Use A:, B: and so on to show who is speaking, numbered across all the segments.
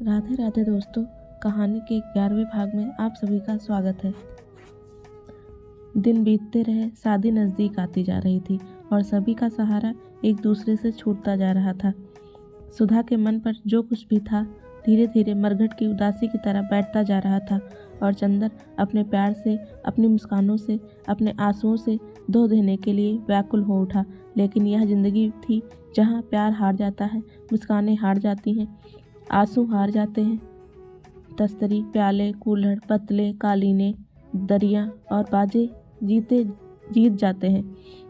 A: राधे राधे दोस्तों, कहानी के 11वें भाग में आप सभी का स्वागत है। दिन बीतते रहे, शादी नज़दीक आती जा रही थी और सभी का सहारा एक दूसरे से छूटता जा रहा था। सुधा के मन पर जो कुछ भी था धीरे धीरे मरघट की उदासी की तरह बैठता जा रहा था और चंदर अपने प्यार से, अपनी मुस्कानों से, अपने आंसुओं से धो देने के लिए व्याकुल हो उठा। लेकिन यह जिंदगी थी जहाँ प्यार हार जाता है, मुस्कानें हार जाती हैं, आंसू हार जाते हैं। तस्तरी, प्याले, कुल्हड़, पतले, कालीने, दरिया और बाजे जीत जाते हैं।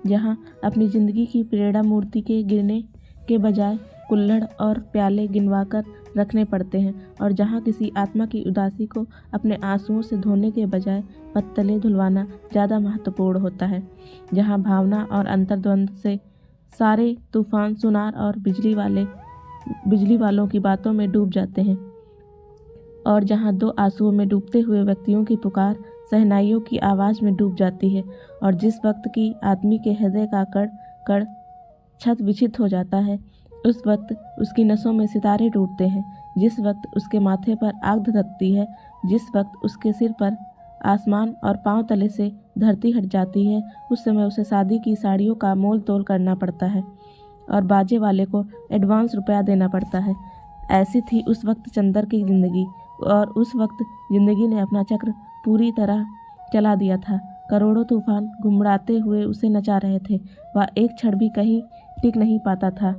A: जहाँ अपनी ज़िंदगी की प्रेरणा मूर्ति के गिरने के बजाय कुल्हड़ और प्याले गिनवाकर रखने पड़ते हैं और जहाँ किसी आत्मा की उदासी को अपने आंसुओं से धोने के बजाय पत्तले धुलवाना ज़्यादा महत्वपूर्ण होता है। जहाँ भावना और अंतर्द्वंद से सारे तूफान सुनार और बिजली वालों की बातों में डूब जाते हैं और जहाँ दो आंसुओं में डूबते हुए व्यक्तियों की पुकार सहनाइयों की आवाज़ में डूब जाती है और जिस वक्त की आदमी के हृदय का कण कण छत विछित हो जाता है, उस वक्त उसकी नसों में सितारे टूटते हैं। जिस वक्त उसके माथे पर आग धधकती है, जिस वक्त उसके सिर पर आसमान और पांव तले से धरती हट जाती है, उस समय उसे शादी की साड़ियों का मोल तोल करना पड़ता है और बाजे वाले को एडवांस रुपया देना पड़ता है। ऐसी थी उस वक्त चंदर की ज़िंदगी और उस वक्त ज़िंदगी ने अपना चक्र पूरी तरह चला दिया था। करोड़ों तूफान घुमड़ाते हुए उसे नचा रहे थे। वह एक क्षण भी कहीं टिक नहीं पाता था।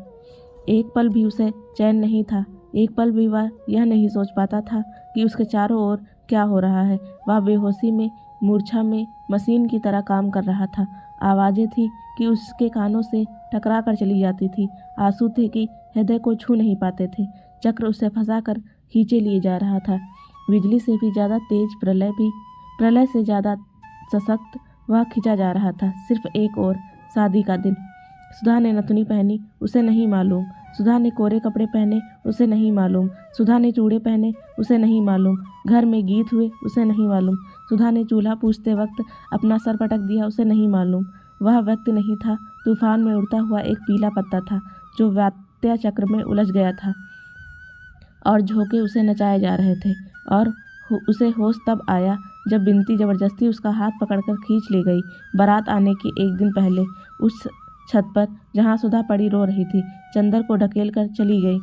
A: एक पल भी उसे चैन नहीं था। एक पल भी वह यह नहीं सोच पाता था कि उसके चारों ओर क्या हो रहा है। वह बेहोशी में, मूर्छा में मशीन की तरह काम कर रहा था। आवाज़ें थी कि उसके कानों से टकरा कर चली जाती थी। आंसू थे कि हृदय को छू नहीं पाते थे। चक्र उसे फंसा कर खींचे लिए जा रहा था। बिजली से भी ज़्यादा तेज, प्रलय से ज़्यादा सशक्त वह खींचा जा रहा था। सिर्फ एक और, शादी का दिन। सुधा ने नथुनी पहनी, उसे नहीं मालूम। सुधा ने कोरे कपड़े पहने, उसे नहीं मालूम। सुधा ने चूड़े पहने, उसे नहीं मालूम। घर में गीत हुए, उसे नहीं मालूम। सुधा ने चूल्हा पूछते वक्त अपना सर पटक दिया, उसे नहीं मालूम। वह व्यक्ति नहीं था, तूफान में उड़ता हुआ एक पीला पत्ता था जो वात्या चक्र में उलझ गया था और झोंके उसे नचाए जा रहे थे। और उसे होश तब आया जब बिनती ज़बरदस्ती उसका हाथ पकड़कर खींच ले गई। बारात आने के एक दिन पहले उस छत पर जहाँ सुधा पड़ी रो रही थी, चंदर को ढकेल कर चली गई।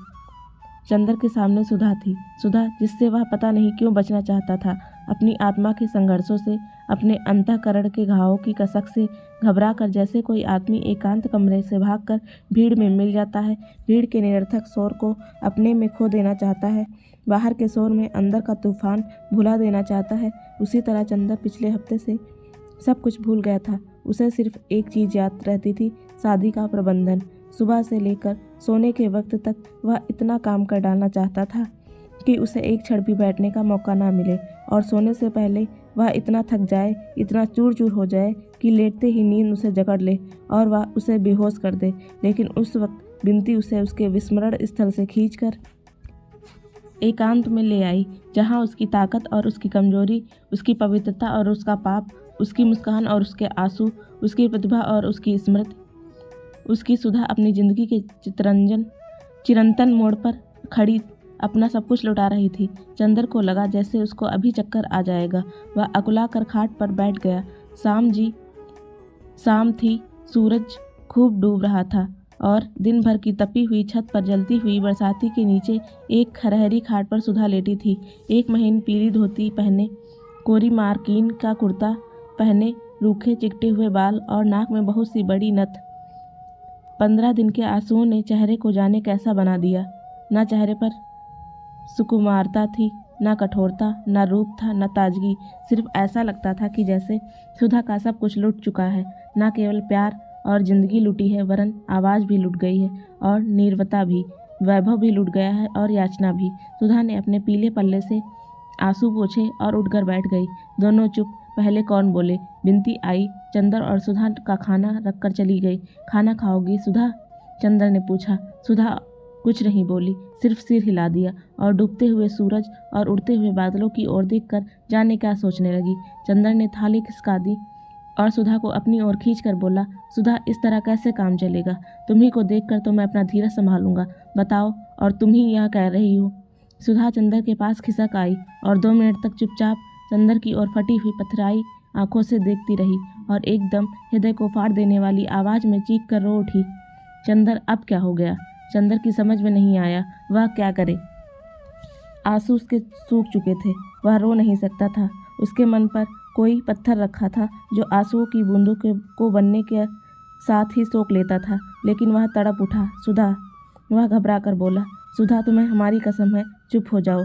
A: चंदर के सामने सुधा थी, सुधा जिससे वह पता नहीं क्यों बचना चाहता था। अपनी आत्मा के संघर्षों से, अपने अंतःकरण के घावों की कसक से घबरा कर, जैसे कोई आदमी एकांत कमरे से भागकर भीड़ में मिल जाता है, भीड़ के निरर्थक शोर को अपने में खो देना चाहता है, बाहर के शोर में अंदर का तूफान भुला देना चाहता है, उसी तरह चंदर पिछले हफ्ते से सब कुछ भूल गया था। उसे सिर्फ एक चीज़ याद रहती थी, शादी का प्रबंधन। सुबह से लेकर सोने के वक्त तक वह इतना काम कर डालना चाहता था कि उसे एक क्षण भी बैठने का मौका ना मिले और सोने से पहले वह इतना थक जाए, इतना चूर चूर हो जाए कि लेटते ही नींद उसे जकड़ ले और वह उसे बेहोश कर दे। लेकिन उस वक्त बिनती उसे उसके विस्मरण स्थल से खींचकर एकांत में ले आई, जहाँ उसकी ताकत और उसकी कमजोरी, उसकी पवित्रता और उसका पाप, उसकी मुस्कान और उसके आंसू, उसकी प्रतिभा और उसकी स्मृति, उसकी सुधा अपनी ज़िंदगी के चिरंतन मोड़ पर खड़ी अपना सब कुछ लुटा रही थी। चंदर को लगा जैसे उसको अभी चक्कर आ जाएगा। वह अकुला कर खाट पर बैठ गया। शाम थी, सूरज खूब डूब रहा था और दिन भर की तपी हुई छत पर जलती हुई बरसाती के नीचे एक खरहरी खाट पर सुधा लेटी थी। एक महीन पीली धोती पहने, कोरी मार्किन का कुर्ता पहने, रूखे चिकटे हुए बाल और नाक में बहुत सी बड़ी नथ। 15 दिन के आंसुओं ने चेहरे को जाने कैसा बना दिया। न चेहरे पर सुकुमारता थी, न कठोरता, न रूप था, न ताजगी। सिर्फ ऐसा लगता था कि जैसे सुधा का सब कुछ लुट चुका है। न केवल प्यार और जिंदगी लुटी है, वरन आवाज़ भी लुट गई है और नीरवता भी, वैभव भी लुट गया है और याचना भी। सुधा ने अपने पीले पल्ले से आंसू पोंछे और उठकर बैठ गई। दोनों चुप। पहले कौन बोले? बिनती आई, चंदर और सुधा का खाना रखकर चली गई। खाना खाओगी सुधा? चंदर ने पूछा। सुधा कुछ नहीं बोली, सिर्फ सिर हिला दिया और डूबते हुए सूरज और उड़ते हुए बादलों की ओर देखकर जाने क्या सोचने लगी। चंदर ने थाली खिसका दी और सुधा को अपनी ओर खींचकर बोला, सुधा इस तरह कैसे काम चलेगा? तुम्ही को देखकर तो मैं अपना धीरज संभालूंगा। बताओ, और तुम ही यह कह रही हो? सुधा चंदर के पास खिसक आई और 2 मिनट तक चुपचाप चंदर की ओर फटी हुई पथराई आंखों से देखती रही और एकदम हृदय को फाड़ देने वाली आवाज़ में चीख कर रो उठी। चंदर, अब क्या हो गया? चंदर की समझ में नहीं आया वह क्या करे। आंसू उसके सूख चुके थे, वह रो नहीं सकता था। उसके मन पर कोई पत्थर रखा था जो आंसुओं की बूंदों को बनने के साथ ही सोख लेता था, लेकिन वह तड़प उठा। सुधा, वह घबरा कर बोला। सुधा, तुम्हें हमारी कसम है, चुप हो जाओ।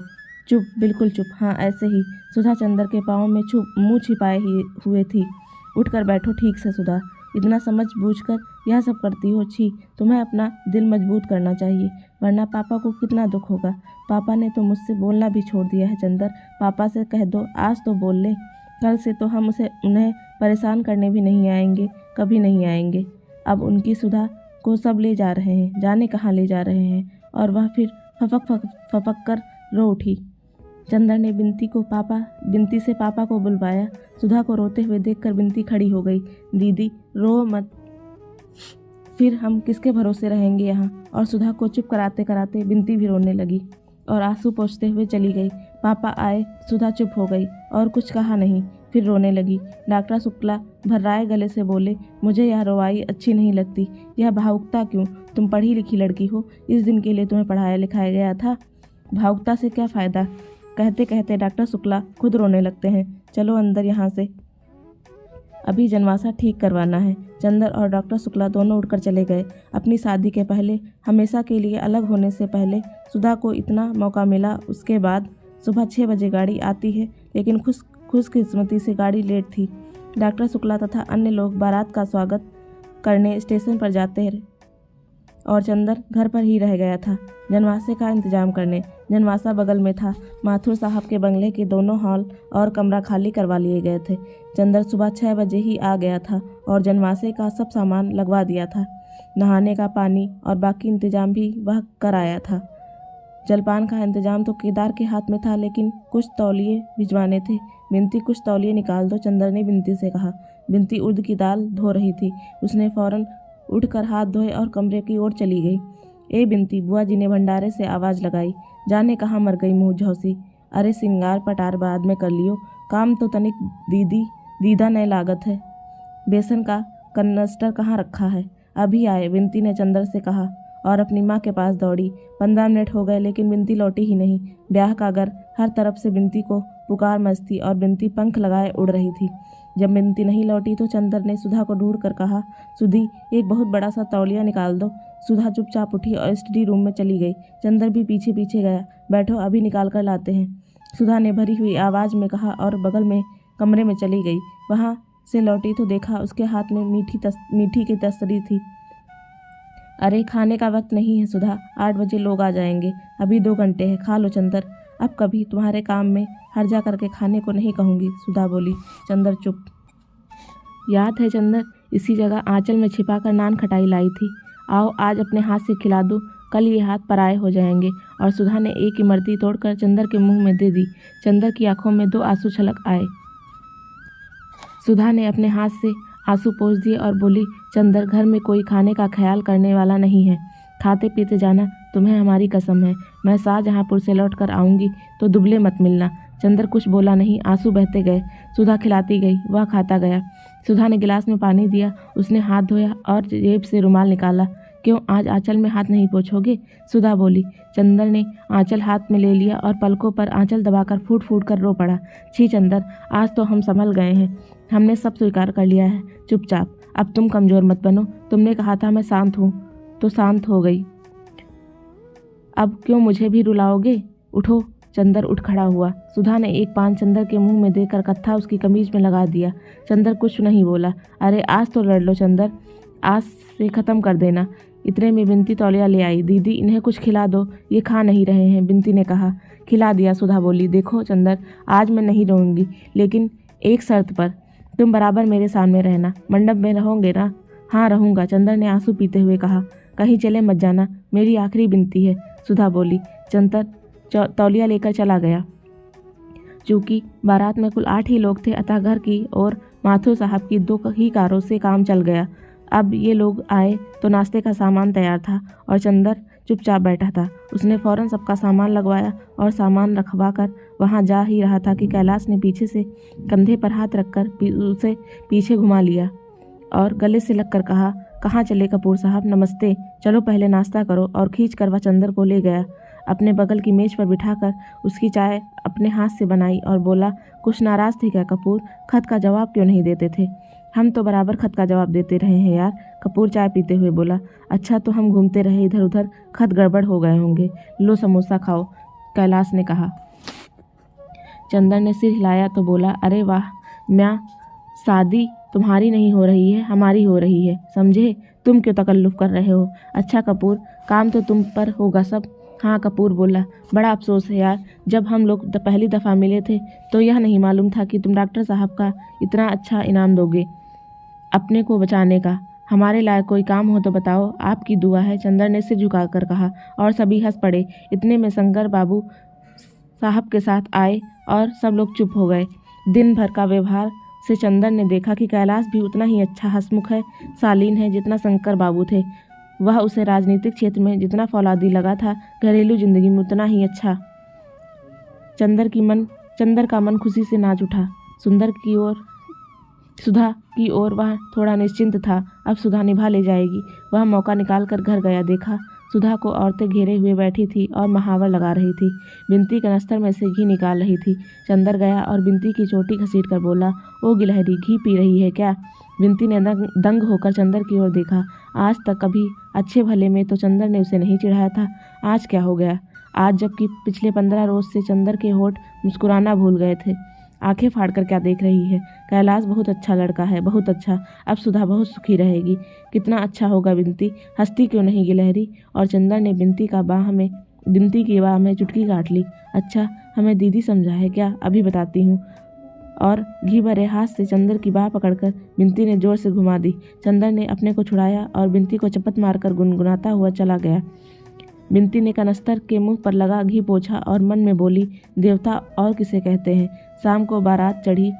A: चुप, बिल्कुल चुप। हाँ, ऐसे ही। सुधा चंदर के पाँव में मुँह छिपाए हुए थी। उठकर बैठो ठीक से सुधा, इतना समझ बूझकर यह सब करती हो। छी, तुम्हें अपना दिल मजबूत करना चाहिए, वरना पापा को कितना दुख होगा। पापा ने तो मुझसे बोलना भी छोड़ दिया है चंदर। पापा से कह दो आज तो बोल ले, कल से तो हम उन्हें परेशान करने भी नहीं आएंगे, कभी नहीं आएंगे। अब उनकी सुधा को सब ले जा रहे हैं, जाने कहाँ ले जा रहे हैं। और वह फिर फपक कर रो उठी। चंदर ने बिनती से पापा को बुलवाया। सुधा को रोते हुए देखकर बिनती खड़ी हो गई। दीदी रो मत, फिर हम किसके भरोसे रहेंगे यहाँ। और सुधा को चुप कराते कराते बिनती भी रोने लगी और आंसू पोंछते हुए चली गई। पापा आए, सुधा चुप हो गई और कुछ कहा नहीं, फिर रोने लगी। डॉक्टर शुक्ला भर्राए गले से बोले, मुझे यह रोवाई अच्छी नहीं लगती, यह भावुकता क्यों? तुम पढ़ी लिखी लड़की हो, इस दिन के लिए तुम्हें पढ़ाया लिखाया गया था, भावुकता से क्या फ़ायदा? कहते कहते डॉक्टर शुक्ला खुद रोने लगते हैं। चलो अंदर यहाँ से, अभी जनवासा ठीक करवाना है। चंदर और डॉक्टर शुक्ला दोनों उठकर चले गए। अपनी शादी के पहले, हमेशा के लिए अलग होने से पहले सुधा को इतना मौका मिला। उसके बाद सुबह 6 बजे गाड़ी आती है, लेकिन खुशकिस्मती से गाड़ी लेट थी। डॉक्टर शुक्ला तथा अन्य लोग बारात का स्वागत करने स्टेशन पर जाते रहे और चंदर घर पर ही रह गया था जनवासे का इंतजाम करने। जनवासा बगल में था। माथुर साहब के बंगले के दोनों हॉल और कमरा खाली करवा लिए गए थे। चंदर सुबह 6 बजे ही आ गया था और जनवासे का सब सामान लगवा दिया था। नहाने का पानी और बाकी इंतजाम भी वह कर आया था। जलपान का इंतजाम तो केदार के हाथ में था, लेकिन कुछ तौलिए भिजवाने थे। बिनती, कुछ तौलिए निकाल दो, चंदर ने बिनती से कहा। बिनती उर्द की दाल धो रही थी। उसने फौरन उठकर हाथ धोए और कमरे की ओर चली गई। ए बिनती, बुआ जी ने भंडारे से आवाज़ लगाई। जाने कहाँ मर गई मुँह झौसी। अरे सिंगार पटार बाद में कर लियो, काम तो तनिक दीदा ने लागत है। बेसन का कन्नस्टर कहाँ रखा है? अभी आए, बिनती ने चंदर से कहा और अपनी माँ के पास दौड़ी। 15 मिनट हो गए, लेकिन बिनती लौटी ही नहीं। ब्याह का घर हर तरफ से बिनती को पुकार मचती और बिनती पंख लगाए उड़ रही थी। जब बिनती नहीं लौटी तो चंदर ने सुधा को ढूंढ कर कहा, सुधी, एक बहुत बड़ा सा तौलिया निकाल दो। सुधा चुपचाप उठी और स्टडी रूम में चली गई। चंदर भी पीछे पीछे गया। बैठो, अभी निकाल कर लाते हैं, सुधा ने भरी हुई आवाज़ में कहा और बगल में कमरे में चली गई। वहाँ से लौटी तो देखा उसके हाथ में मीठी की तस्तरी थी। अरे खाने का वक्त नहीं है सुधा, 8 बजे लोग आ जाएंगे, अभी 2 घंटे हैं, खा लो चंदर। अब कभी तुम्हारे काम में हर्जा करके खाने को नहीं कहूँगी, सुधा बोली। चंदर चुप। याद है चंदर, इसी जगह आंचल में छिपाकर नान खटाई लाई थी। आओ आज अपने हाथ से खिला दूँ, कल ये हाथ पराए हो जाएंगे। और सुधा ने एक इमरती तोड़कर चंदर के मुंह में दे दी। चंदर की आंखों में 2 आंसू छलक आए। सुधा ने अपने हाथ से आंसू पोंछ दिए और बोली, चंदर, घर में कोई खाने का ख्याल करने वाला नहीं है, खाते पीते जाना, तुम्हें हमारी कसम है। मैं शाहजहाँपुर से लौट कर आऊँगी तो दुबले मत मिलना। चंदर कुछ बोला नहीं, आंसू बहते गए। सुधा खिलाती गई, वह खाता गया। सुधा ने गिलास में पानी दिया, उसने हाथ धोया और जेब से रुमाल निकाला। क्यों आज आंचल में हाथ नहीं पोंछोगे? सुधा बोली। चंदर ने आंचल हाथ में ले लिया और पलकों पर आंचल दबाकर फूट फूट कर रो पड़ा। छी चंदर, आज तो हम संभल गए हैं, हमने सब स्वीकार कर लिया है। चुपचाप, अब तुम कमज़ोर मत बनो। तुमने कहा था मैं शांत हूँ, तो शांत हो गई। अब क्यों मुझे भी रुलाओगे? उठो। चंदर उठ खड़ा हुआ। सुधा ने एक पान चंदर के मुंह में देकर कत्था उसकी कमीज में लगा दिया। चंदर कुछ नहीं बोला। अरे आज तो लड़ लो चंदर, आज से ख़त्म कर देना। इतने में बिनती तौलिया ले आई। दीदी, इन्हें कुछ खिला दो, ये खा नहीं रहे हैं, बिनती ने कहा। खिला दिया, सुधा बोली। देखो चंदर, आज मैं नहीं रहूँगी, लेकिन एक शर्त पर, तुम बराबर मेरे सामने रहना। मंडप में रहोगे ना? हाँ रहूँगा, चंदर ने आंसू पीते हुए कहा। कहीं चले मत जाना, मेरी आखिरी बिनती है, सुधा बोली। चंदर तौलिया लेकर चला गया। चूँकि बारात में कुल 8 ही लोग थे, अतः घर की और माथुर साहब की 2 ही कारों से काम चल गया। अब ये लोग आए तो नाश्ते का सामान तैयार था और चंदर चुपचाप बैठा था। उसने फौरन सबका सामान लगवाया और सामान रखवा कर वहाँ जा ही रहा था कि कैलाश ने पीछे से कंधे पर हाथ रखकर उसे पीछे घुमा लिया और गले से लगकर कहा, कहाँ चले कपूर साहब, नमस्ते, चलो पहले नाश्ता करो। और खींच कर वह चंदर को ले गया, अपने बगल की मेज पर बिठाकर उसकी चाय अपने हाथ से बनाई और बोला, कुछ नाराज़ थे क्या कपूर? खत का जवाब क्यों नहीं देते थे? हम तो बराबर खत का जवाब देते रहे हैं यार, कपूर चाय पीते हुए बोला। अच्छा, तो हम घूमते रहे इधर उधर, खत गड़बड़ हो गए होंगे। लो समोसा खाओ, कैलाश ने कहा। चंदर ने सिर हिलाया तो बोला, अरे वाह म्या, शादी तुम्हारी नहीं हो रही है, हमारी हो रही है, समझे? तुम क्यों तकल्लुफ़ कर रहे हो? अच्छा कपूर, काम तो तुम पर होगा सब। हाँ, कपूर बोला, बड़ा अफसोस है यार, जब हम लोग पहली दफ़ा मिले थे तो यह नहीं मालूम था कि तुम डॉक्टर साहब का इतना अच्छा इनाम दोगे अपने को बचाने का। हमारे लायक कोई काम हो तो बताओ, आपकी दुआ है, चंदर ने सिर झुकाकर कहा। और सभी हंस पड़े। इतने में शंकर बाबू साहब के साथ आए और सब लोग चुप हो गए। दिन भर का व्यवहार से चंदर ने देखा कि कैलाश भी उतना ही अच्छा हंसमुख है, शालीन है जितना शंकर बाबू थे। वह उसे राजनीतिक क्षेत्र में जितना फौलादी लगा था, घरेलू जिंदगी में उतना ही अच्छा। चंदर का मन खुशी से नाच उठा। सुधा की ओर वह थोड़ा निश्चिंत था। अब सुधा निभा ले जाएगी। वह मौका निकाल कर घर गया, देखा सुधा को औरतें घेरे हुए बैठी थी और महावर लगा रही थी। बिनती कनस्तर में से घी निकाल रही थी। चंदर गया और बिनती की चोटी घसीट कर बोला, ओ गिलहरी, घी पी रही है क्या? बिनती ने दंग होकर चंदर की ओर देखा। आज तक कभी अच्छे भले में तो चंदर ने उसे नहीं चिढ़ाया था, आज क्या हो गया? आज जबकि पिछले 15 रोज से चंदर के होठ मुस्कुराना भूल गए थे। आंखें फाड़कर क्या देख रही है? कैलाश बहुत अच्छा लड़का है, बहुत अच्छा। अब सुधा बहुत सुखी रहेगी। कितना अच्छा होगा बिनती, हंसती क्यों नहीं गिलहरी? और चंदर ने बिनती की बाह में चुटकी काट ली। अच्छा, हमें दीदी समझा है क्या? अभी बताती हूँ। और घी भरे हाथ से चंदर की बाह पकड़कर बिनती ने जोर से घुमा दी। चंदर ने अपने को छुड़ाया और बिनती को चपत मारकर गुनगुनाता हुआ चला गया। बिनती ने कनस्तर के मुंह पर लगा घी पोंछा और मन में बोली, देवता और किसे कहते हैं? शाम को बारात चढ़ी,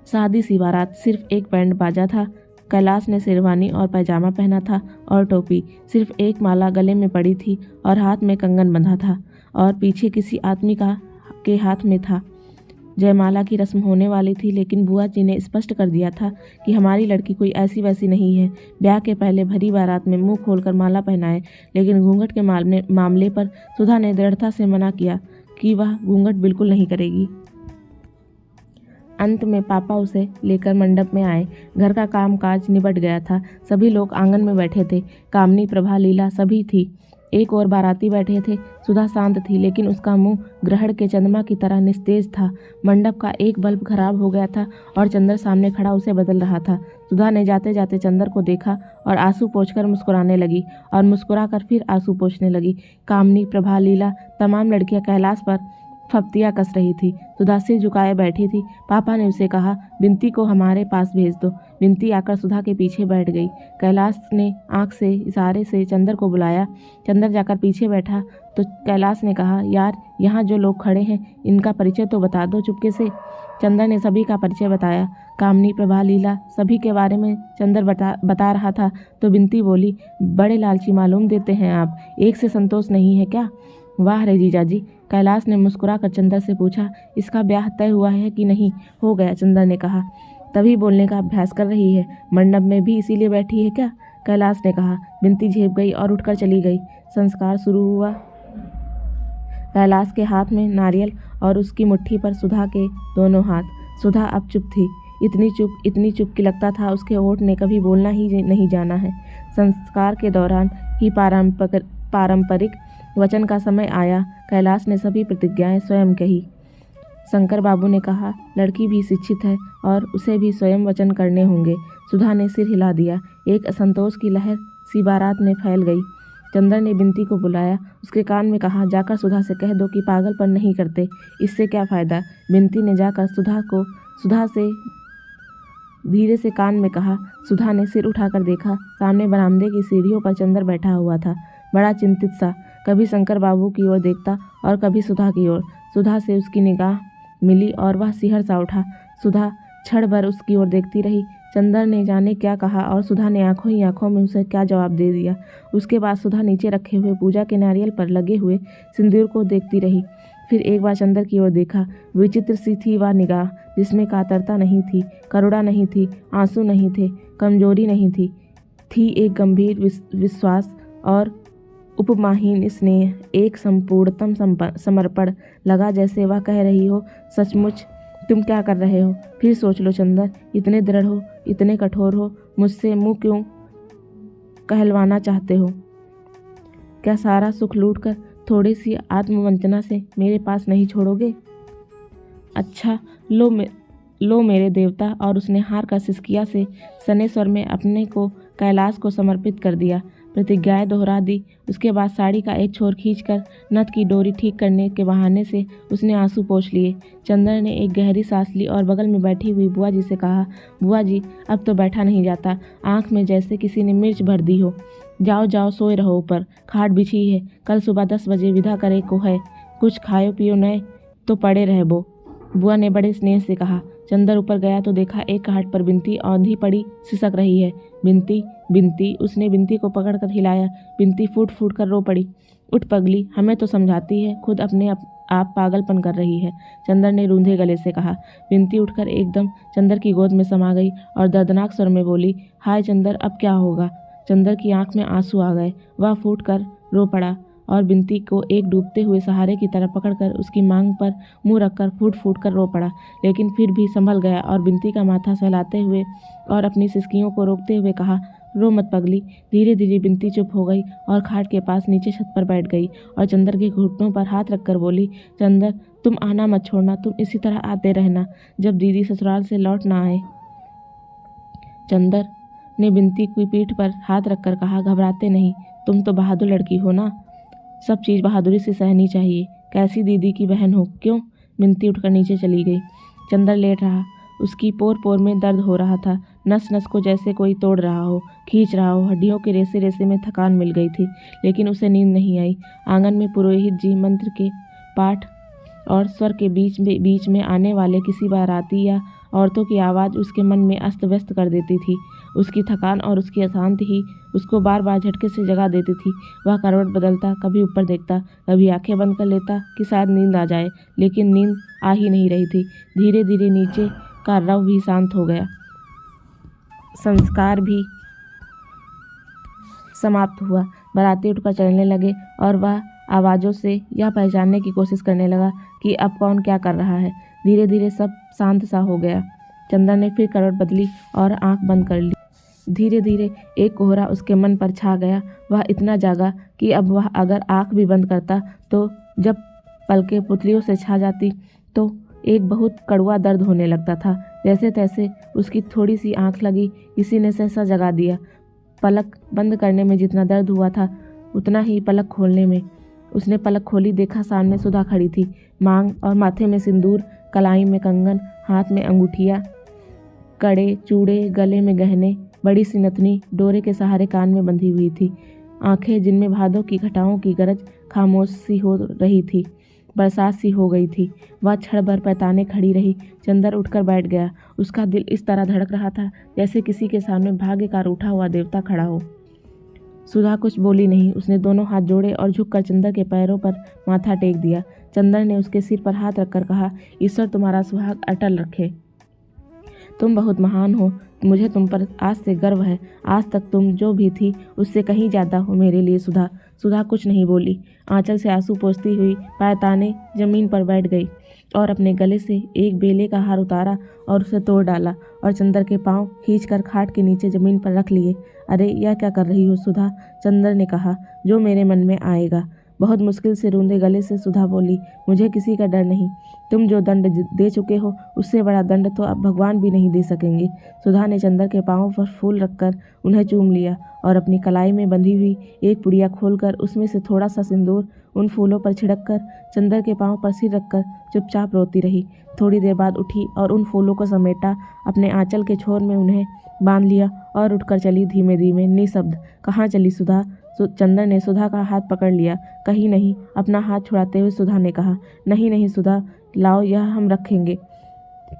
A: सादी सी बारात। सिर्फ एक बैंड बाजा था। कैलाश ने शेरवानी और पैजामा पहना था और टोपी। सिर्फ एक माला गले में पड़ी थी और हाथ में कंगन बंधा था और पीछे किसी आदमी के हाथ में था। जयमाला की रस्म होने वाली थी, लेकिन बुआ जी ने स्पष्ट कर दिया था कि हमारी लड़की कोई ऐसी वैसी नहीं है। ब्याह के पहले भरी बारात में मुंह खोलकर माला पहनाए, लेकिन घूंघट के मामले पर सुधा ने दृढ़ता से मना किया कि वह घूंघट बिल्कुल नहीं करेगी। अंत में पापा उसे लेकर मंडप में आए। घर का कामकाज निबट गया था। सभी लोग आंगन में बैठे थे। कामनी, प्रभा, लीला सभी थी। एक और बाराती बैठे थे। सुधा शांत थी, लेकिन उसका मुंह ग्रहण के चंद्रमा की तरह निस्तेज था। मंडप का एक बल्ब खराब हो गया था और चंदर सामने खड़ा उसे बदल रहा था। सुधा ने जाते जाते चंदर को देखा और आंसू पोंछकर मुस्कुराने लगी और मुस्कुराकर फिर आंसू पोंछने लगी। कामनी, प्रभा, लीला तमाम लड़कियां कैलाश पर फप्तियाँ कस रही थी। सुधा सिर झुकाए बैठी थी। पापा ने उसे कहा, बिनती को हमारे पास भेज दो। बिनती आकर सुधा के पीछे बैठ गई। कैलाश ने आंख से इशारे से चंदर को बुलाया। चंदर जाकर पीछे बैठा तो कैलाश ने कहा, यार, यहाँ जो लोग खड़े हैं इनका परिचय तो बता दो चुपके से। चंदर ने सभी का परिचय बताया। कामनी, प्रभा, लीला सभी के बारे में चंदर बता रहा था तो बिनती बोली, बड़े लालची मालूम देते हैं आप, एक से संतोष नहीं है क्या? वाह रे जीजाजी। कैलाश ने मुस्कुराकर चंदर से पूछा, इसका ब्याह तय हुआ है कि नहीं? हो गया, चंदर ने कहा। तभी बोलने का अभ्यास कर रही है। मंडप में भी इसीलिए बैठी है क्या? कैलाश ने कहा। बिनती झेप गई और उठकर चली गई। संस्कार शुरू हुआ। कैलाश के हाथ में नारियल और उसकी मुट्ठी पर सुधा के दोनों हाथ। सुधा अब चुप थी, इतनी चुप कि लगता था उसके होठ ने कभी बोलना ही नहीं जाना है। संस्कार के दौरान ही पारंपरिक वचन का समय आया। कैलाश ने सभी प्रतिज्ञाएं स्वयं कही। शंकर बाबू ने कहा, लड़की भी शिक्षित है और उसे भी स्वयं वचन करने होंगे। सुधा ने सिर हिला दिया। एक असंतोष की लहर सी बारात में फैल गई। चंदर ने बिनती को बुलाया, उसके कान में कहा, जाकर सुधा से कह दो कि पागलपन नहीं करते, इससे क्या फ़ायदा। बिनती ने जाकर सुधा से धीरे से कान में कहा। सुधा ने सिर उठाकर देखा। सामने बरामदे की सीढ़ियों पर चंदर बैठा हुआ था, बड़ा चिंतित सा। कभी शंकर बाबू की ओर देखता और कभी सुधा की ओर। सुधा से उसकी निगाह मिली और वह सिहर सा उठा। सुधा क्षण भर उसकी ओर देखती रही, चंदर ने जाने क्या कहा और सुधा ने आंखों ही आंखों में उसे क्या जवाब दे दिया। उसके बाद सुधा नीचे रखे हुए पूजा के नारियल पर लगे हुए सिंदूर को देखती रही। फिर एक बार चंदर की ओर देखा। विचित्र सी थी वह निगाह, जिसमें कातरता नहीं थी, करुणा नहीं थी, आंसू नहीं थे, कमजोरी नहीं थी एक गंभीर विश्वास और उपमाहीन स्नेह, एक संपूर्णतम समर्पण। लगा जैसे वह कह रही हो, सचमुच तुम क्या कर रहे हो? फिर सोच लो चंदर, इतने दृढ़ हो, इतने कठोर हो, मुझसे मुंह क्यों कहलवाना चाहते हो? क्या सारा सुख लूटकर थोड़ी सी आत्मवंचना से मेरे पास नहीं छोड़ोगे? अच्छा, लो मेरे देवता। और उसने हार का सिसकिया से सने स्वर में अपने को कैलाश को समर्पित कर दिया, प्रतिज्ञाएं दोहरा दी। उसके बाद साड़ी का एक छोर खींचकर नथ की डोरी ठीक करने के बहाने से उसने आंसू पोंछ लिए। चंदर ने एक गहरी सांस ली और बगल में बैठी हुई बुआ जी से कहा, बुआ जी अब तो बैठा नहीं जाता, आंख में जैसे किसी ने मिर्च भर दी हो। जाओ जाओ सोए रहो, ऊपर खाट बिछी है, कल सुबह 10 बजे विदा करे को है, कुछ खायो पियो नए तो पड़े रह बो, बुआ ने बड़े स्नेह से कहा। चंदर ऊपर गया तो देखा एक खाट पर बिनती औंधी पड़ी सिसक रही है। बिनती बिनती, उसने बिनती को पकड़कर हिलाया। बिनती फूट फूट कर रो पड़ी। उठ पगली, हमें तो समझाती है, खुद अपने आप पागलपन कर रही है, चंदर ने रूंधे गले से कहा। बिनती उठकर एकदम चंदर की गोद में समा गई और दर्दनाक स्वर में बोली, हाय चंदर, अब क्या होगा? चंदर की आंख में आंसू आ गए। वह फूट कर रो पड़ा और बिनती को एक डूबते हुए सहारे की तरह पकड़कर उसकी मांग पर मुंह रखकर फूट फूट कर रो पड़ा। लेकिन फिर भी संभल गया और बिनती का माथा सहलाते हुए और अपनी सिसकियों को रोकते हुए कहा, रो मत पगली। धीरे धीरे बिनती चुप हो गई और खाट के पास नीचे छत पर बैठ गई और चंदर के घुटनों पर हाथ रखकर बोली, चंदर तुम आना मत छोड़ना, तुम इसी तरह आते रहना जब दीदी ससुराल से लौट ना आए। चंदर ने बिनती की पीठ पर हाथ रखकर कहा, घबराते नहीं, तुम तो बहादुर लड़की हो ना, सब चीज़ बहादुरी से सहनी चाहिए। कैसी दीदी की बहन हो, क्यों? बिनती उठकर नीचे चली गई। चंदर लेट रहा। उसकी पोर पोर में दर्द हो रहा था, नस नस को जैसे कोई तोड़ रहा हो, खींच रहा हो। हड्डियों के रेसे रेसे में थकान मिल गई थी, लेकिन उसे नींद नहीं आई। आंगन में पुरोहित जी मंत्र के पाठ और स्वर के बीच में आने वाले किसी बाराती या औरतों की आवाज़ उसके मन में अस्त व्यस्त कर देती थी। उसकी थकान और उसकी अशांति ही उसको बार बार झटके से जगा देती थी। वह करवट बदलता, कभी ऊपर देखता, कभी आंखें बंद कर लेता कि शायद नींद आ जाए, लेकिन नींद आ ही नहीं रही थी। धीरे धीरे नीचे का रव भी शांत हो गया, संस्कार भी समाप्त हुआ। बाराती उठकर चलने लगे और वह आवाज़ों से यह पहचानने की कोशिश करने लगा कि अब कौन क्या कर रहा है। धीरे धीरे सब शांत सा हो गया। चंदर ने फिर करवट बदली और आंख बंद कर ली। धीरे धीरे एक कोहरा उसके मन पर छा गया। वह इतना जागा कि अब वह अगर आंख भी बंद करता तो जब पलकें पुतलियों से छा जाती तो एक बहुत कड़वा दर्द होने लगता था। जैसे तैसे उसकी थोड़ी सी आंख लगी, किसी ने सहसा जगा दिया। पलक बंद करने में जितना दर्द हुआ था उतना ही पलक खोलने में। उसने पलक खोली, देखा सामने सुधा खड़ी थी। मांग और माथे में सिंदूर, कलाई में कंगन, हाथ में अंगूठियाँ, कड़े, चूड़े, गले में गहने, बड़ी सी नथनी डोरे के सहारे कान में बंधी हुई थी। आंखें जिनमें भादों की घटाओं की गरज खामोश सी हो रही थी, बरसात सी हो गई थी। वह क्षण भर पैताने खड़ी रही। चंदर उठकर बैठ गया। उसका दिल इस तरह धड़क रहा था जैसे किसी के सामने भाग्य का रूठा हुआ देवता खड़ा हो। सुधा कुछ बोली नहीं। उसने दोनों हाथ जोड़े और झुककर चंदर के पैरों पर माथा टेक दिया। चंदर ने उसके सिर पर हाथ रखकर कहा, ईश्वर तुम्हारा सुहाग अटल रखे, तुम बहुत महान हो, मुझे तुम पर आज से गर्व है। आज तक तुम जो भी थी उससे कहीं ज़्यादा हो मेरे लिए सुधा। सुधा कुछ नहीं बोली। आंचल से आंसू पोंछती हुई पैताने जमीन पर बैठ गई और अपने गले से एक बेले का हार उतारा और उसे तोड़ डाला और चंदर के पांव खींचकर खाट के नीचे जमीन पर रख लिए। अरे यह क्या कर रही हो सुधा? चंदर ने कहा, जो मेरे मन में आएगा। बहुत मुश्किल से रूंधे गले से सुधा बोली, मुझे किसी का डर नहीं। तुम जो दंड दे चुके हो उससे बड़ा दंड तो अब भगवान भी नहीं दे सकेंगे। सुधा ने चंदर के पांवों पर फूल रखकर उन्हें चूम लिया और अपनी कलाई में बंधी हुई एक पुड़िया खोलकर उसमें से थोड़ा सा सिंदूर उन फूलों पर छिड़ककर चंदर के पांव पर सिर रखकर चुपचाप रोती रही। थोड़ी देर बाद उठी और उन फूलों को समेटा, अपने आंचल के छोर में उन्हें बांध लिया और उठकर चली धीमे धीमे, निशब्द। कहाँ चली सुधा? चंदर ने सुधा का हाथ पकड़ लिया। कहीं नहीं। अपना हाथ छुड़ाते हुए सुधा ने कहा, नहीं नहीं सुधा, लाओ, यह हम रखेंगे।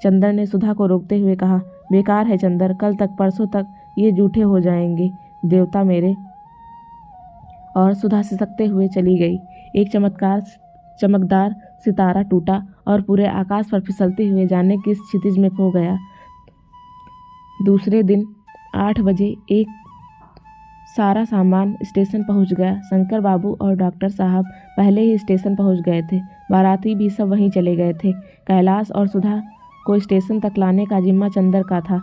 A: चंदर ने सुधा को रोकते हुए कहा, बेकार है चंदर, कल तक परसों तक ये जूठे हो जाएंगे देवता मेरे। और सुधा सिसकते हुए चली गई। एक चमकदार सितारा टूटा और पूरे आकाश पर फिसलते हुए जाने किस क्षितिज में खो गया। दूसरे दिन 8 बजे एक सारा सामान स्टेशन पहुंच गया। शंकर बाबू और डॉक्टर साहब पहले ही स्टेशन पहुंच गए थे। बाराती भी सब वहीं चले गए थे। कैलाश और सुधा को स्टेशन तक लाने का जिम्मा चंदर का था।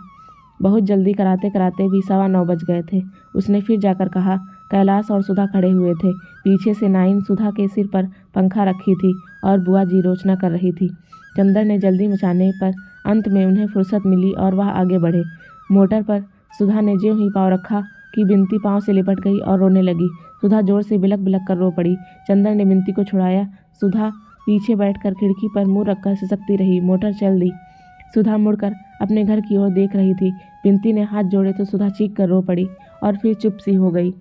A: बहुत जल्दी कराते कराते भी 9:15 बज गए थे। उसने फिर जाकर कहा। कैलाश और सुधा खड़े हुए थे। पीछे से नाइन सुधा के सिर पर पंखा रखी थी और बुआ जी रोचना कर रही थी। चंदर ने जल्दी मचाने पर अंत में उन्हें फुर्सत मिली और वह आगे बढ़े। मोटर पर सुधा ने ज्यों ही पाँव रखा कि बिनती पाँव से लिपट गई और रोने लगी। सुधा जोर से बिलक बिलक कर रो पड़ी। चंदर ने बिनती को छुड़ाया। सुधा पीछे बैठकर खिड़की पर मुंह रखकर सिसकती रही। मोटर चल दी। सुधा मुड़कर अपने घर की ओर देख रही थी। बिनती ने हाथ जोड़े तो सुधा चीख कर रो पड़ी और फिर चुप सी हो गई।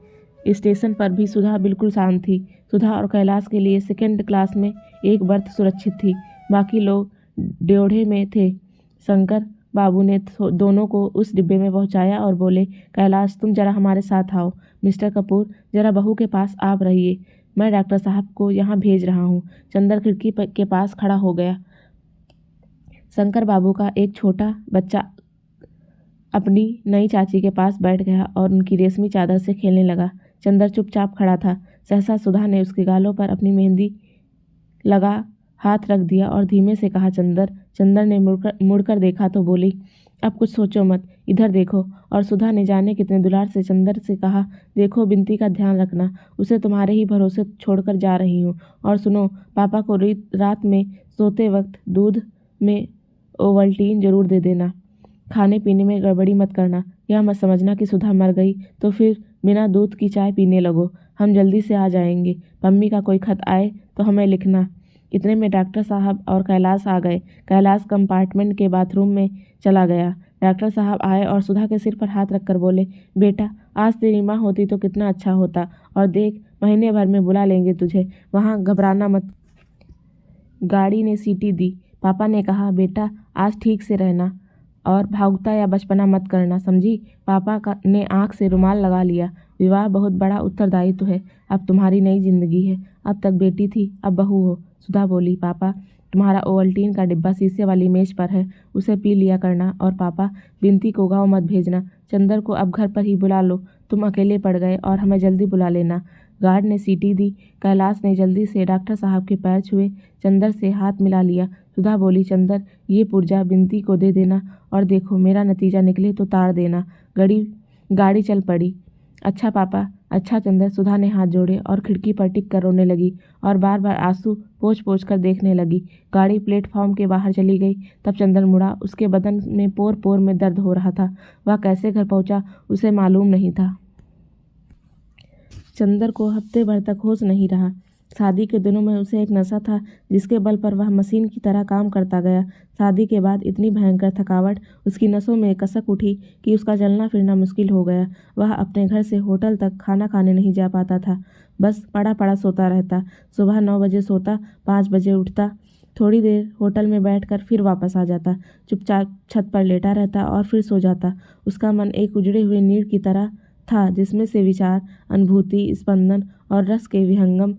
A: स्टेशन पर भी सुधा बिल्कुल शांत थी। सुधा और कैलाश के लिए सेकंड क्लास में एक बर्थ सुरक्षित थी। बाकी लोग ड्योढ़े में थे। शंकर बाबू ने दोनों को उस डिब्बे में पहुंचाया और बोले, कैलाश तुम जरा हमारे साथ आओ। मिस्टर कपूर जरा बहू के पास आप रहिए, मैं डॉक्टर साहब को यहाँ भेज रहा हूँ। चंदर खिड़की के पास खड़ा हो गया। शंकर बाबू का एक छोटा बच्चा अपनी नई चाची के पास बैठ गया और उनकी रेशमी चादर से खेलने लगा। चंदर चुपचाप खड़ा था। सहसा सुधा ने उसके गालों पर अपनी मेहंदी लगा हाथ रख दिया और धीमे से कहा, चंदर। चंदर ने मुड़कर देखा तो बोली, अब कुछ सोचो मत, इधर देखो। और सुधा ने जाने कितने दुलार से चंदर से कहा, देखो बिनती का ध्यान रखना, उसे तुम्हारे ही भरोसे छोड़कर जा रही हूँ। और सुनो, पापा को रात में सोते वक्त दूध में ओवल्टीन जरूर दे देना। खाने पीने में गड़बड़ी मत करना। यह मत समझना कि सुधा मर गई तो फिर बिना दूध की चाय पीने लगो। हम जल्दी से आ जाएंगे। पम्मी का कोई खत आए तो हमें लिखना। इतने में डॉक्टर साहब और कैलाश आ गए। कैलाश कंपार्टमेंट के बाथरूम में चला गया। डॉक्टर साहब आए और सुधा के सिर पर हाथ रखकर बोले, बेटा आज तेरी माँ होती तो कितना अच्छा होता। और देख, महीने भर में बुला लेंगे तुझे, वहाँ घबराना मत। गाड़ी ने सीटी दी। पापा ने कहा, बेटा आज ठीक से रहना और भागुता या बचपना मत करना, समझी। पापा ने आंख से रुमाल लगा लिया। विवाह बहुत बड़ा उत्तरदायित्व है। अब तुम्हारी नई जिंदगी है। अब तक बेटी थी, अब बहू हो। सुधा बोली, पापा तुम्हारा ओवल्टीन का डिब्बा शीशे वाली मेज पर है, उसे पी लिया करना। और पापा बिनती को गाँव मत भेजना। चंदर को अब घर पर ही बुला लो। तुम अकेले पड़ गए और हमें जल्दी बुला लेना। गार्ड ने सीटी दी। कैलाश ने जल्दी से डॉक्टर साहब के पैर छुए। चंदर से हाथ मिला लिया। सुधा बोली, चंदर ये पुर्जा बिनती को दे देना और देखो मेरा नतीजा निकले तो ताड़ देना। गाड़ी चल पड़ी। अच्छा पापा, अच्छा चंदर। सुधा ने हाथ जोड़े और खिड़की पर टिक कर रोने लगी और बार बार आंसू पोंछ पोंछ कर देखने लगी। गाड़ी प्लेटफॉर्म के बाहर चली गई। तब चंदर मुड़ा। उसके बदन में पोर पोर में दर्द हो रहा था। वह कैसे घर पहुंचा उसे मालूम नहीं था। चंदर को हफ्ते भर तक होश नहीं रहा। शादी के दिनों में उसे एक नशा था जिसके बल पर वह मशीन की तरह काम करता गया। शादी के बाद इतनी भयंकर थकावट उसकी नसों में कसक उठी कि उसका चलना फिरना मुश्किल हो गया। वह अपने घर से होटल तक खाना खाने नहीं जा पाता था। बस पड़ा पड़ा सोता रहता। सुबह 9 बजे सोता, 5 बजे उठता। थोड़ी देर होटल में बैठकर फिर वापस आ जाता। चुपचाप छत पर लेटा रहता और फिर सो जाता। उसका मन एक उजड़े हुए नीड़ की तरह था जिसमें से विचार, अनुभूति, स्पंदन और रस के विहंगम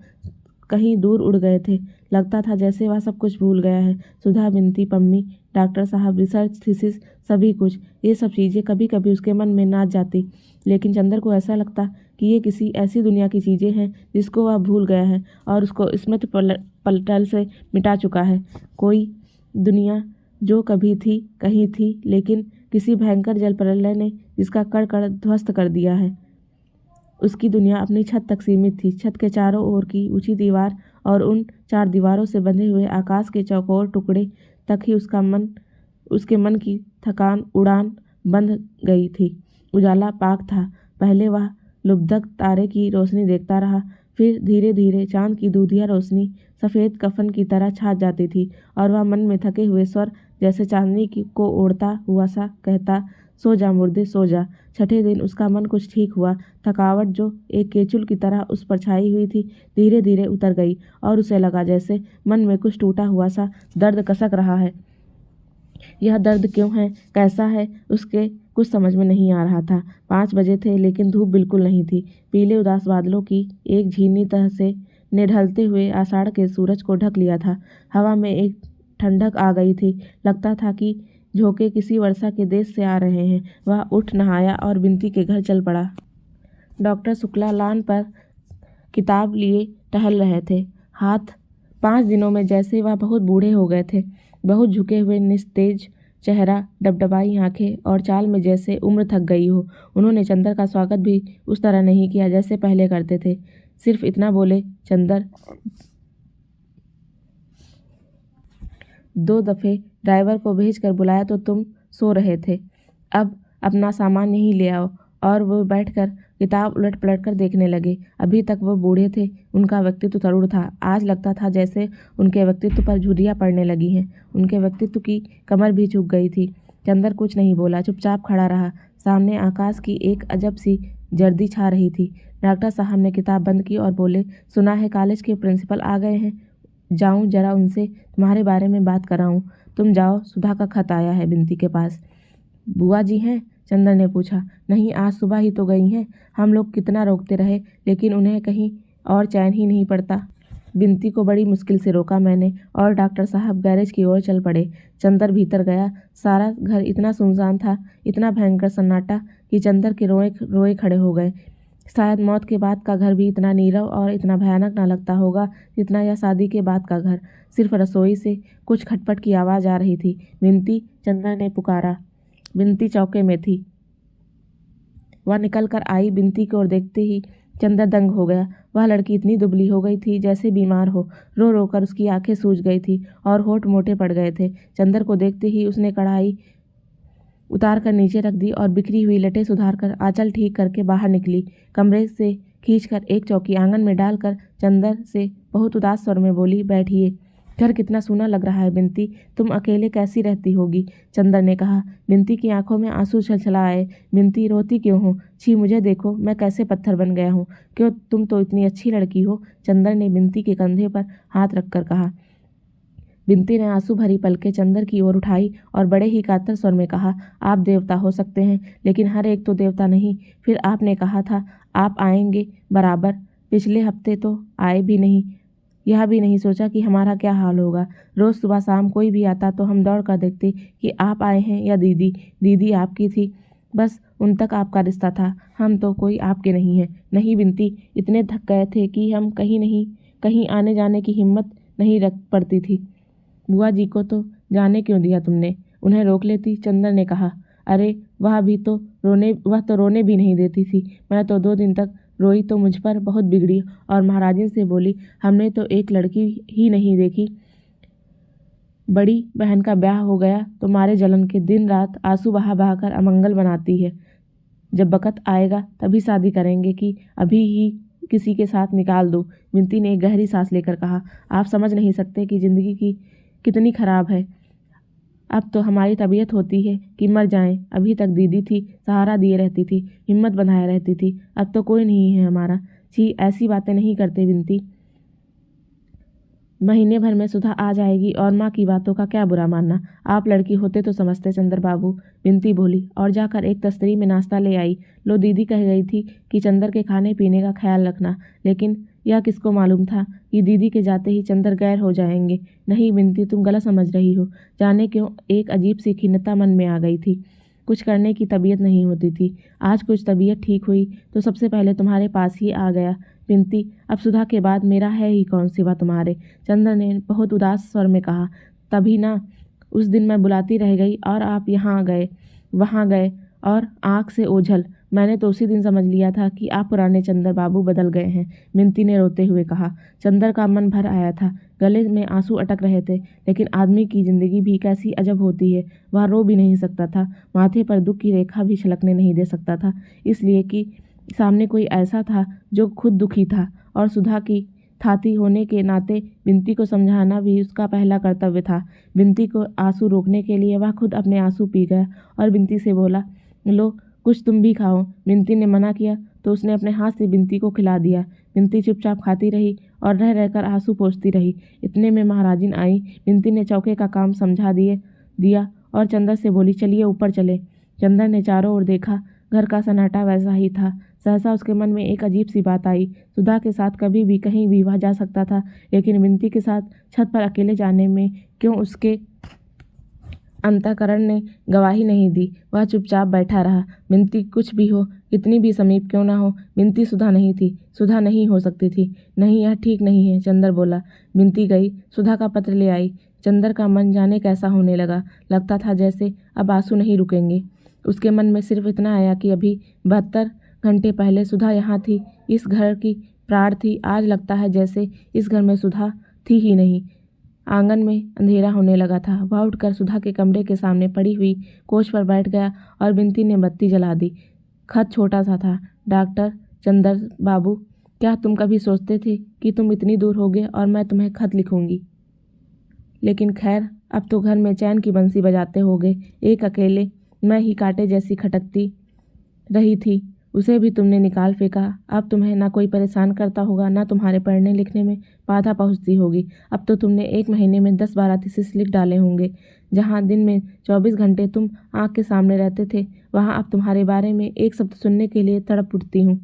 A: कहीं दूर उड़ गए थे। लगता था जैसे वह सब कुछ भूल गया है। सुधा, बिनती, पम्मी, डॉक्टर साहब, रिसर्च थीसिस, सभी कुछ, ये सब चीज़ें कभी कभी उसके मन में नाच जाती। लेकिन चंदर को ऐसा लगता कि ये किसी ऐसी दुनिया की चीज़ें हैं जिसको वह भूल गया है और उसको स्मृति पटल से मिटा चुका है। कोई दुनिया जो कभी थी, कहीं थी, लेकिन किसी भयंकर जल प्रलय ने जिसका कण कण ध्वस्त कर दिया है। उसकी दुनिया अपनी छत तक सीमित थी। छत के चारों ओर की ऊंची दीवार और उन 4 दीवारों से बंधे हुए आकाश के चौकोर टुकड़े तक ही उसके मन की थकान उड़ान बंध गई थी। उजाला पाक था। पहले वह लुब्धक तारे की रोशनी देखता रहा, फिर धीरे धीरे चांद की दूधिया रोशनी सफ़ेद कफन की तरह छा जाती थी और वह मन में थके हुए स्वर जैसे चांदनी को ओढ़ता हुआ सा कहता, सो जा मुर्दे सो जा। छठे दिन उसका मन कुछ ठीक हुआ। थकावट जो एक केचुल की तरह उस पर छाई हुई थी धीरे धीरे उतर गई और उसे लगा जैसे मन में कुछ टूटा हुआ सा दर्द कसक रहा है। यह दर्द क्यों है, कैसा है, उसके कुछ समझ में नहीं आ रहा था। 5 बजे थे लेकिन धूप बिल्कुल नहीं थी। पीले उदास बादलों की एक झीनी तह से ने ढलते हुए आषाढ़ के सूरज को ढक लिया था। हवा में एक ठंडक आ गई थी। लगता था कि झोंके किसी वर्षा के देश से आ रहे हैं। वह उठ नहाया और बिन्ती के घर चल पड़ा। डॉक्टर शुक्ला लान पर किताब लिए टहल रहे थे। हाथ 5 दिनों में जैसे वह बहुत बूढ़े हो गए थे। बहुत झुके हुए निस्तेज चेहरा, डबडबाई आंखें और चाल में जैसे उम्र थक गई हो। उन्होंने चंदर का स्वागत भी उस तरह नहीं किया जैसे पहले करते थे। सिर्फ इतना बोले, चंदर। 2 दफ़े ड्राइवर को भेजकर बुलाया तो तुम सो रहे थे। अब अपना सामान यहीं ले आओ। और वो बैठकर किताब उलट पलट कर देखने लगे। अभी तक वो बूढ़े थे, उनका व्यक्तित्व तरुण था। आज लगता था जैसे उनके व्यक्तित्व पर झुर्रियाँ पड़ने लगी हैं। उनके व्यक्तित्व की कमर भी झुक गई थी। चंदर कुछ नहीं बोला, चुपचाप खड़ा रहा। सामने आकाश की एक अजब सी जर्दी छा रही थी। डॉक्टर साहब ने किताब बंद की और बोले, सुना है कॉलेज के प्रिंसिपल आ गए हैं। जाऊं जरा उनसे तुम्हारे बारे में बात कराऊं। तुम जाओ, सुधा का खत आया है बिन्ती के पास। बुआ जी हैं? चंदर ने पूछा। नहीं, आज सुबह ही तो गई हैं। हम लोग कितना रोकते रहे लेकिन उन्हें कहीं और चैन ही नहीं पड़ता। बिन्ती को बड़ी मुश्किल से रोका मैंने और डॉक्टर साहब गैरेज की ओर चल पड़े। चंदर भीतर गया। सारा घर इतना सुनसान था, इतना भयंकर सन्नाटा कि चंदर के रोए रोए खड़े हो गए। शायद मौत के बाद का घर भी इतना नीरव और इतना भयानक ना लगता होगा जितना यह शादी के बाद का घर। सिर्फ रसोई से कुछ खटपट की आवाज़ आ रही थी। बिन्ती, चंदर ने पुकारा। बिन्ती चौके में थी। वह निकल कर आई। बिन्ती की ओर देखते ही चंदर दंग हो गया। वह लड़की इतनी दुबली हो गई थी जैसे बीमार हो। रो रो कर उसकी आंखें सूज गई थी और होठ मोटे पड़ गए थे। चंदर को देखते ही उसने कढ़ाई उतार कर नीचे रख दी और बिखरी हुई लटें सुधार कर आंचल ठीक करके बाहर निकली। कमरे से खींचकर एक चौकी आंगन में डालकर चंदर से बहुत उदास स्वर में बोली, बैठिए। घर कितना सूना लग रहा है बिन्ती, तुम अकेले कैसी रहती होगी? चंदर ने कहा। बिन्ती की आंखों में आंसू छलछला आए। बिन्ती, रोती क्यों हो? छी, मुझे देखो, मैं कैसे पत्थर बन गया हूँ। क्यों, तुम तो इतनी अच्छी लड़की हो। चंदर ने बिन्ती के कंधे पर हाथ रखकर कहा। बिन्ती ने आंसू भरी पलकें चंदर की ओर उठाई और बड़े ही कातर स्वर में कहा, आप देवता हो सकते हैं लेकिन हर एक तो देवता नहीं। फिर आपने कहा था आप आएंगे बराबर। पिछले हफ्ते तो आए भी नहीं। यह भी नहीं सोचा कि हमारा क्या हाल होगा। रोज़ सुबह शाम कोई भी आता तो हम दौड़ कर देखते कि आप आए हैं या दीदी। दीदी आपकी थी, बस उन तक आपका रिश्ता था। हम तो कोई आपके नहीं हैं। नहीं बिन्ती, इतने थक गए थे कि हम कहीं आने जाने की हिम्मत नहीं रख पड़ती थी। बुआ जी को तो जाने क्यों दिया तुमने? उन्हें रोक लेती, चंदर ने कहा। अरे वह तो रोने भी नहीं देती थी। मैं तो 2 दिन तक रोई तो मुझ पर बहुत बिगड़ी और महाराजिन से बोली, हमने तो एक लड़की ही नहीं देखी। बड़ी बहन का ब्याह हो गया तो मारे जलन के दिन रात आंसू बहा बहा कर अमंगल बनाती है। जब वक़्त आएगा तभी शादी करेंगे कि अभी ही किसी के साथ निकाल दो। बिन्ती ने एक गहरी सांस लेकर कहा। आप समझ नहीं सकते कि ज़िंदगी की कितनी खराब है। अब तो हमारी तबीयत होती है कि मर जाएं। अभी तक दीदी थी, सहारा दिए रहती थी, हिम्मत बनाए रहती थी। अब तो कोई नहीं है हमारा। छी, ऐसी बातें नहीं करते बिन्ती। महीने भर में सुधा आ जाएगी और माँ की बातों का क्या बुरा मानना। आप लड़की होते तो समझते चंदर बाबू। बिन्ती बोली और जाकर एक तस्तरी में नाश्ता ले आई। लो, दीदी कह गई थी कि चंदर के खाने पीने का ख्याल रखना, लेकिन यह किसको मालूम था कि दीदी के जाते ही चंदर गैर हो जाएंगे। नहीं बिन्ती, तुम गलत समझ रही हो। जाने क्यों एक अजीब सी खिन्नता मन में आ गई थी। कुछ करने की तबीयत नहीं होती थी। आज कुछ तबीयत ठीक हुई तो सबसे पहले तुम्हारे पास ही आ गया। बिन्ती, अब सुधा के बाद मेरा है ही कौन सिवा तुम्हारे? चंदर ने बहुत उदास स्वर में कहा। तभी ना, उस दिन मैं बुलाती रह गई और आप यहाँ गए, वहाँ गए और आँख से ओझल। मैंने तो उसी दिन समझ लिया था कि आप पुराने चंदर बाबू बदल गए हैं। बिन्ती ने रोते हुए कहा। चंदर का मन भर आया था, गले में आंसू अटक रहे थे। लेकिन आदमी की जिंदगी भी कैसी अजब होती है। वह रो भी नहीं सकता था, माथे पर दुख की रेखा भी छलकने नहीं दे सकता था, इसलिए कि सामने कोई ऐसा था जो खुद दुखी था। और सुधा की थाती होने के नाते बिन्ती को समझाना भी उसका पहला कर्तव्य था। बिन्ती को आंसू रोकने के लिए वह खुद अपने आंसू पी गया और बिन्ती से बोला, लो कुछ तुम भी खाओ। बिन्ती ने मना किया तो उसने अपने हाथ से बिन्ती को खिला दिया। बिन्ती चुपचाप खाती रही और रह रहकर आंसू पोंछती रही। इतने में महाराजिन आई। बिन्ती ने चौके का काम समझा दिया और चंदर से बोली, चलिए ऊपर चले। चंदर ने चारों ओर देखा, घर का सन्नाटा वैसा ही था। सहसा उसके मन में एक अजीब सी बात आई। सुधा के साथ कभी भी कहीं भी वह जा सकता था, लेकिन बिंती के साथ छत पर अकेले जाने में क्यों उसके अंतःकरण ने गवाही नहीं दी। वह चुपचाप बैठा रहा। बिंती कुछ भी हो, कितनी भी समीप क्यों ना हो, बिंती सुधा नहीं थी, सुधा नहीं हो सकती थी। नहीं, यह ठीक नहीं है, चंदर बोला। बिंती गई, सुधा का पत्र ले आई। चंदर का मन जाने कैसा होने लगा। लगता था जैसे अब आंसू नहीं रुकेंगे। उसके मन में सिर्फ इतना आया कि अभी 72 घंटे पहले सुधा यहाँ थी, इस घर की प्राण थी। आज लगता है जैसे इस घर में सुधा थी ही नहीं। आंगन में अंधेरा होने लगा था। वह उठकर सुधा के कमरे के सामने पड़ी हुई कोच पर बैठ गया और बिंती ने बत्ती जला दी। खत छोटा सा था। डॉक्टर चंदर बाबू, क्या तुम कभी सोचते थे कि तुम इतनी दूर होगे और मैं तुम्हें खत लिखूंगी? लेकिन खैर, अब तो घर में चैन की बंसी बजाते होगे। एक अकेले मैं ही कांटे जैसी खटकती रही थी, उसे भी तुमने निकाल फेंका। अब तुम्हें ना कोई परेशान करता होगा, ना तुम्हारे पढ़ने लिखने में बाधा पहुंचती होगी। अब तो तुमने 1 महीने में 10-12 थीसिस लिख डाले होंगे। जहां दिन में 24 घंटे तुम आँख के सामने रहते थे, वहां अब तुम्हारे बारे में एक शब्द सुनने के लिए तड़प उठती हूँ।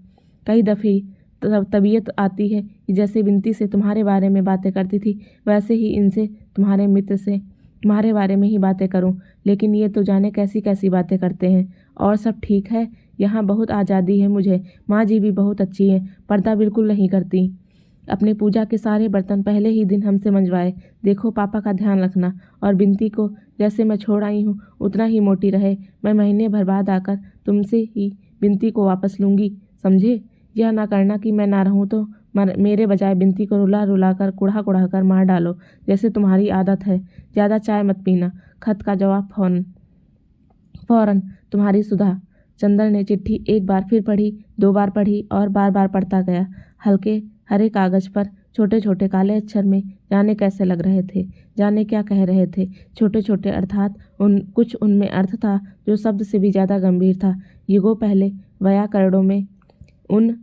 A: कई दफ़े तबीयत आती है कि जैसे बिंती से तुम्हारे बारे में बातें करती थी, वैसे ही इनसे, तुम्हारे मित्र से, तुम्हारे बारे में ही बातें करूं। लेकिन ये तो जाने कैसी कैसी बातें करते हैं। और सब ठीक है, यहाँ बहुत आज़ादी है मुझे। माँ जी भी बहुत अच्छी है, पर्दा बिल्कुल नहीं करती। अपने पूजा के सारे बर्तन पहले ही दिन हमसे मंजवाए। देखो, पापा का ध्यान रखना। और बिंती को जैसे मैं छोड़ आई हूँ उतना ही मोटी रहे। मैं महीने भर बाद आकर तुमसे ही बिंती को वापस लूँगी, समझे? यह ना करना कि मैं ना रहूँ तो मेरे बजाय बिंती को रुला रुला कर, कुढ़ा कुढ़ा कर मार डालो, जैसे तुम्हारी आदत है। ज़्यादा चाय मत पीना। खत का जवाब फौरन, तुम्हारी सुधा। चंदर ने चिट्ठी एक बार फिर पढ़ी, 2 बार पढ़ी और बार बार पढ़ता गया। हल्के हरे कागज पर छोटे छोटे काले अक्षर में जाने कैसे लग रहे थे, जाने क्या कह रहे थे। छोटे छोटे अर्थात कुछ उनमें अर्थ था जो शब्द से भी ज़्यादा गंभीर था। युगों पहले व्याकरणों में उन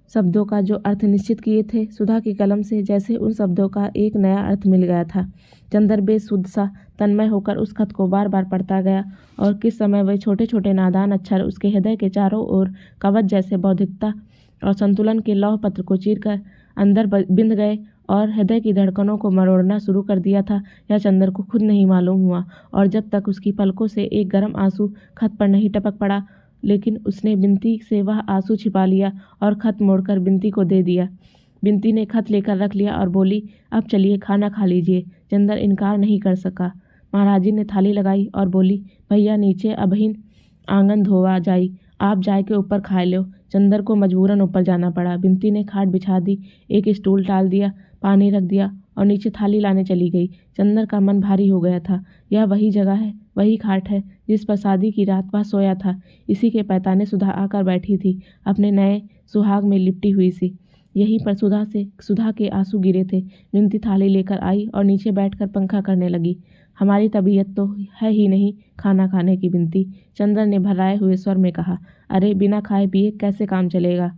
A: शब्दों का जो अर्थ निश्चित किए थे, सुधा की कलम से जैसे उन शब्दों का एक नया अर्थ मिल गया था। चंदर बेसुध सा तन्मय होकर उस खत को बार बार पढ़ता गया और किस समय वे छोटे छोटे नादान अक्षर उसके हृदय के चारों ओर कवच जैसे बौद्धिकता और संतुलन के लौह पत्र को चीरकर अंदर बिंध गए और हृदय की धड़कनों को मरोड़ना शुरू कर दिया था, यह चंदर को खुद नहीं मालूम हुआ। और जब तक उसकी पलकों से एक गर्म आंसू खत पर नहीं टपक पड़ा, लेकिन उसने बिंती से वह आंसू छिपा लिया और खत मोड़कर बिंती को दे दिया। बिंती ने खत लेकर रख लिया और बोली, अब चलिए खाना खा लीजिए। चंदर इनकार नहीं कर सका। महाराजी ने थाली लगाई और बोली, भैया नीचे अबहिन आंगन धोवा जाई, आप जाए के ऊपर खा लो। चंदर को मजबूरन ऊपर जाना पड़ा। बिंती ने खाट बिछा दी, एक स्टूल डाल दिया, पानी रख दिया और नीचे थाली लाने चली गई। चंदर का मन भारी हो गया था। यह वही जगह है, वही खाट है जिस पर शादी की रात वह सोया था। इसी के पैताने सुधा आकर बैठी थी, अपने नए सुहाग में लिपटी हुई सी। यहीं पर सुधा के आंसू गिरे थे। बिंती थाली लेकर आई और नीचे बैठकर पंखा करने लगी। हमारी तबीयत तो है ही नहीं खाना खाने की बिंती, चंदर ने भर्राए हुए स्वर में कहा। अरे, बिना खाए पिए कैसे काम चलेगा?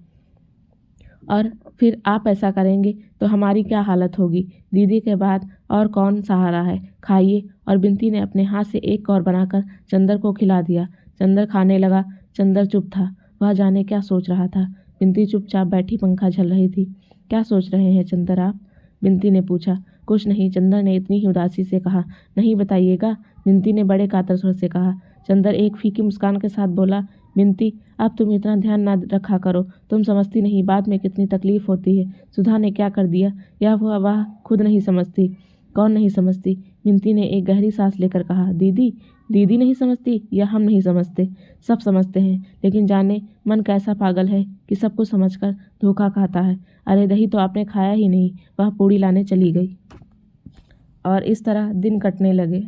A: और फिर आप ऐसा करेंगे तो हमारी क्या हालत होगी? दीदी के बाद और कौन सहारा है? खाइए। और बिंती ने अपने हाथ से एक कौर बनाकर चंदर को खिला दिया। चंदर खाने लगा। चंदर चुप था, वह जाने क्या सोच रहा था। बिंती चुपचाप बैठी पंखा झल रही थी। क्या सोच रहे हैं चंदर आप? बिंती ने पूछा। कुछ नहीं, चंदर ने इतनी ही उदासी से कहा। नहीं बताइएगा? बिंती ने बड़े कातर स्वर से कहा। चंदर एक फीकी मुस्कान के साथ बोला, बिंती, अब तुम इतना ध्यान ना रखा करो, तुम समझती नहीं बाद में कितनी तकलीफ होती है। सुधा ने क्या कर दिया यह वह खुद नहीं समझती। कौन नहीं समझती? बिंती ने एक गहरी सांस लेकर कहा। दीदी? दीदी नहीं समझती या हम नहीं समझते? सब समझते हैं, लेकिन जाने मन कैसा पागल है कि सब कुछ समझकर धोखा खाता है। अरे, दही तो आपने खाया ही नहीं। वह पूड़ी लाने चली गई और इस तरह दिन कटने लगे।